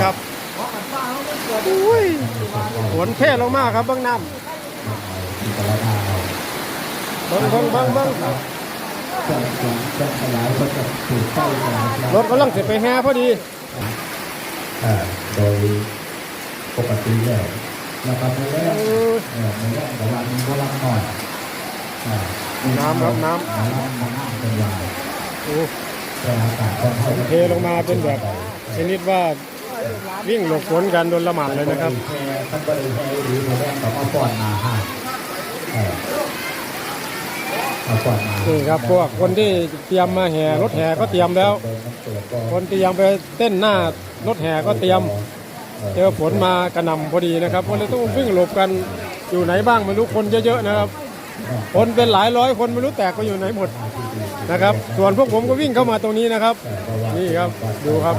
ครับอุ้ยฝนเทลงมากครับเบื้องน้ำเบิ้งรถกำลังจะไปแห่พอดีโดยปกติแล้วนะครับในแรกแต่ว่ามีพลังหน่อยน้ำครับน้ำเป็นวายแต่อากาศเทลงมาเป็นแบบชนิดว่าวิ่งหลบฝนกันโดนละหมาดเลยนะครับท่านบริแห่หรือแรงต่อมาป้อนมาให้นี่ครับพวกคนที่เตรียมมาแห่รถแห่ก็เตรียมแล้วคนที่ยังไปเต้นหน้ารถแห่ก็เตรียมเจอฝนมากระหน่ำพอดีนะครับก็เลยต้องวิ่งหลบกันอยู่ไหนบ้างไม่รู้คนเยอะๆนะครับคนเป็นหลายร้อยคนไม่รู้แตกไปอยู่ไหนหมดนะครับส่วนพวกผมก็วิ่งเข้ามาตรงนี้นะครับนี่ครับดูครับ